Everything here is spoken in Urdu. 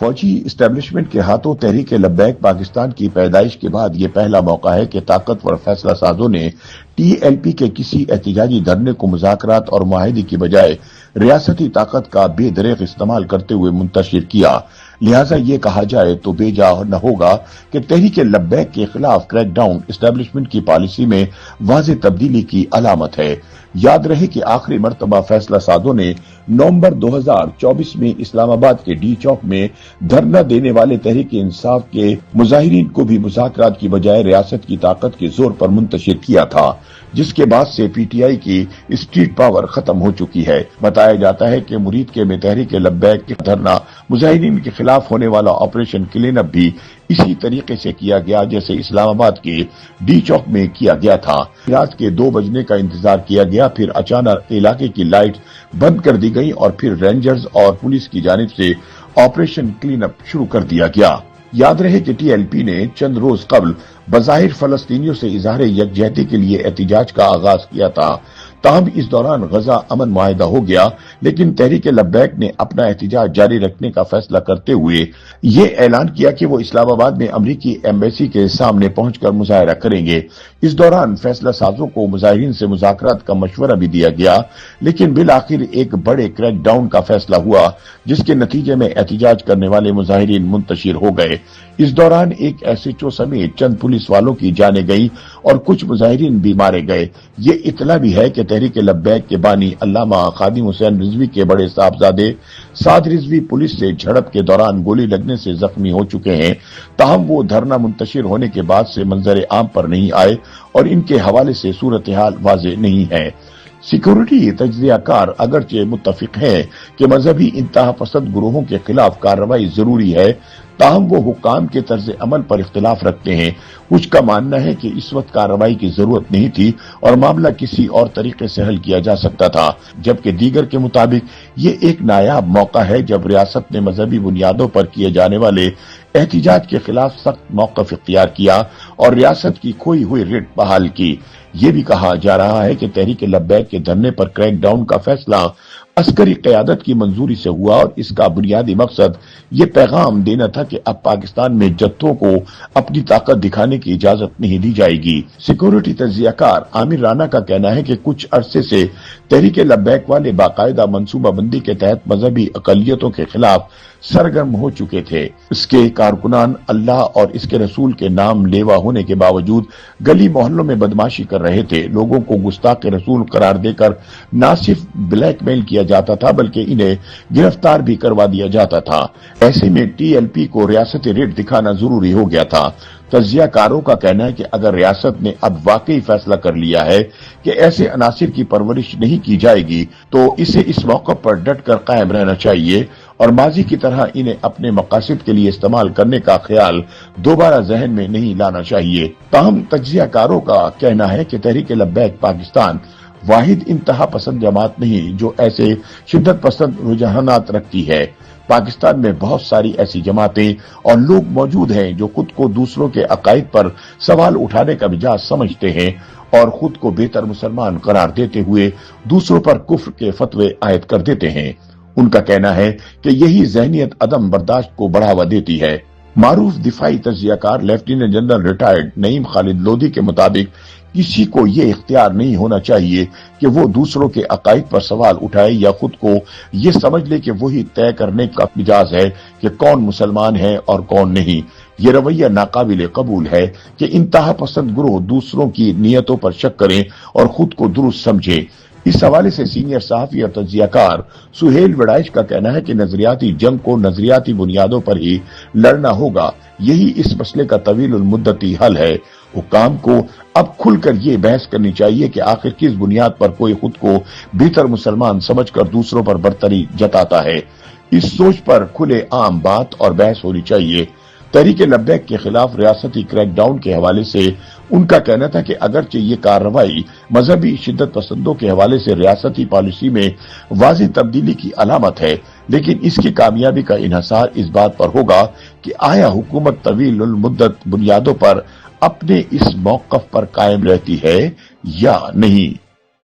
فوجی اسٹیبلشمنٹ کے ہاتھوں تحریک لبیک پاکستان کی پیدائش کے بعد یہ پہلا موقع ہے کہ طاقتور فیصلہ سازوں نے ٹی ایل پی کے کسی احتجاجی دھرنے کو مذاکرات اور معاہدے کی بجائے ریاستی طاقت کا بے دریغ استعمال کرتے ہوئے منتشر کیا۔ لہٰذا یہ کہا جائے تو بے جا نہ ہوگا کہ تحریک لبیک کے خلاف کریک ڈاؤن اسٹیبلشمنٹ کی پالیسی میں واضح تبدیلی کی علامت ہے۔ یاد رہے کہ آخری مرتبہ فیصلہ سازوں نے نومبر 2024 میں اسلام آباد کے ڈی چوک میں دھرنا دینے والے تحریک انصاف کے مظاہرین کو بھی مذاکرات کی بجائے ریاست کی طاقت کے زور پر منتشر کیا تھا، جس کے بعد سے پی ٹی آئی کی اسٹریٹ پاور ختم ہو چکی ہے۔ بتایا جاتا ہے کہ مرید کے میں تحریک لبیک کے دھرنا مظاہرین کے خلاف ہونے والا آپریشن کلین اپ بھی اسی طریقے سے کیا گیا جیسے اسلام آباد کے ڈی چوک میں کیا گیا تھا۔ رات کے 2 بجنے کا انتظار کیا گیا، پھر اچانک علاقے کی لائٹ بند کر دی گئی اور پھر رینجرز اور پولیس کی جانب سے آپریشن کلین اپ شروع کر دیا گیا۔ یاد رہے کہ ٹی ایل پی نے چند روز قبل بظاہر فلسطینیوں سے اظہار یکجہتی کے لیے احتجاج کا آغاز کیا تھا، تاہم اس دوران غزہ امن معاہدہ ہو گیا، لیکن تحریک لبیک نے اپنا احتجاج جاری رکھنے کا فیصلہ کرتے ہوئے یہ اعلان کیا کہ وہ اسلام آباد میں امریکی ایمبیسی کے سامنے پہنچ کر مظاہرہ کریں گے۔ اس دوران فیصلہ سازوں کو مظاہرین سے مذاکرات کا مشورہ بھی دیا گیا، لیکن بالآخر ایک بڑے کریک ڈاؤن کا فیصلہ ہوا جس کے نتیجے میں احتجاج کرنے والے مظاہرین منتشر ہو گئے۔ اس دوران ایک ایس ایچ او سمیت چند پولیس والوں کی جانیں گئی اور کچھ مظاہرین بھی مارے گئے۔ یہ اطلاع بھی ہے کہ تحریک لبیک کے بانی علامہ خادم حسین رضوی کے بڑے صاحبزادے سعد رضوی پولیس سے جھڑپ کے دوران گولی لگنے سے زخمی ہو چکے ہیں، تاہم وہ دھرنا منتشر ہونے کے بعد سے منظر عام پر نہیں آئے اور ان کے حوالے سے صورتحال واضح نہیں ہے۔ سیکورٹی تجزیہ کار اگرچہ متفق ہیں کہ مذہبی انتہا پسند گروہوں کے خلاف کارروائی ضروری ہے، تاہم وہ حکام کے طرز عمل پر اختلاف رکھتے ہیں۔ کچھ کا ماننا ہے کہ اس وقت کارروائی کی ضرورت نہیں تھی اور معاملہ کسی اور طریقے سے حل کیا جا سکتا تھا، جبکہ دیگر کے مطابق یہ ایک نایاب موقع ہے جب ریاست نے مذہبی بنیادوں پر کیے جانے والے احتجاج کے خلاف سخت موقف اختیار کیا اور ریاست کی کھوئی ہوئی ریٹ بحال کی۔ یہ بھی کہا جا رہا ہے کہ تحریک لبیک کے دھرنے پر کریک ڈاؤن کا فیصلہ عسکری قیادت کی منظوری سے ہوا اور اس کا بنیادی مقصد یہ پیغام دینا تھا کہ اب پاکستان میں جتھوں کو اپنی طاقت دکھانے کی اجازت نہیں دی جائے گی۔ سیکورٹی تجزیہ کار عامر رانا کا کہنا ہے کہ کچھ عرصے سے تحریک لبیک والے باقاعدہ منصوبہ بندی کے تحت مذہبی اقلیتوں کے خلاف سرگرم ہو چکے تھے۔ اس کے کارکنان اللہ اور اس کے رسول کے نام لیوا ہونے کے باوجود گلی محلوں میں بدماشی کر رہے تھے، لوگوں کو گستاخ رسول قرار دے کر نہ صرف بلیک میل کیا جاتا تھا بلکہ انہیں گرفتار بھی کروا دیا جاتا تھا۔ ایسے میں ٹی ایل پی کو ریاستی ریٹ دکھانا ضروری ہو گیا تھا۔ تجزیہ کاروں کا کہنا ہے کہ اگر ریاست نے اب واقعی فیصلہ کر لیا ہے کہ ایسے عناصر کی پرورش نہیں کی جائے گی تو اسے اس موقع پر ڈٹ کر قائم رہنا چاہیے اور ماضی کی طرح انہیں اپنے مقاصد کے لیے استعمال کرنے کا خیال دوبارہ ذہن میں نہیں لانا چاہیے۔ تاہم تجزیہ کاروں کا کہنا ہے کہ تحریک لبیک پاکستان واحد انتہا پسند جماعت نہیں جو ایسے شدت پسند رجحانات رکھتی ہے۔ پاکستان میں بہت ساری ایسی جماعتیں اور لوگ موجود ہیں جو خود کو دوسروں کے عقائد پر سوال اٹھانے کا مزاج سمجھتے ہیں اور خود کو بہتر مسلمان قرار دیتے ہوئے دوسروں پر کفر کے فتوے عائد کر دیتے ہیں۔ ان کا کہنا ہے کہ یہی ذہنیت عدم برداشت کو بڑھاوا دیتی ہے۔ معروف دفاعی تجزیہ کار لیفٹیننٹ جنرل ریٹائرڈ نعیم خالد لودھی کے مطابق کسی کو یہ اختیار نہیں ہونا چاہیے کہ وہ دوسروں کے عقائد پر سوال اٹھائے یا خود کو یہ سمجھ لے کہ وہی طے کرنے کا مجاز ہے کہ کون مسلمان ہے اور کون نہیں۔ یہ رویہ ناقابل قبول ہے کہ انتہا پسند گروہ دوسروں کی نیتوں پر شک کریں اور خود کو درست سمجھیں۔ اس حوالے سے سینئر صحافی اور تجزیہ کار سہیل وڑائچ کا کہنا ہے کہ نظریاتی جنگ کو نظریاتی بنیادوں پر ہی لڑنا ہوگا، یہی اس مسئلے کا طویل المدتی حل ہے۔ حکام کو اب کھل کر یہ بحث کرنی چاہیے کہ آخر کس بنیاد پر کوئی خود کو بہتر مسلمان سمجھ کر دوسروں پر برتری جتاتا ہے۔ اس سوچ پر کھلے عام بات اور بحث ہونی چاہیے۔ تحریک لبیک کے خلاف ریاستی کریک ڈاؤن کے حوالے سے ان کا کہنا تھا کہ اگرچہ یہ کارروائی مذہبی شدت پسندوں کے حوالے سے ریاستی پالیسی میں واضح تبدیلی کی علامت ہے، لیکن اس کی کامیابی کا انحصار اس بات پر ہوگا کہ آیا حکومت طویل المدت بنیادوں پر اپنے اس موقف پر قائم رہتی ہے یا نہیں۔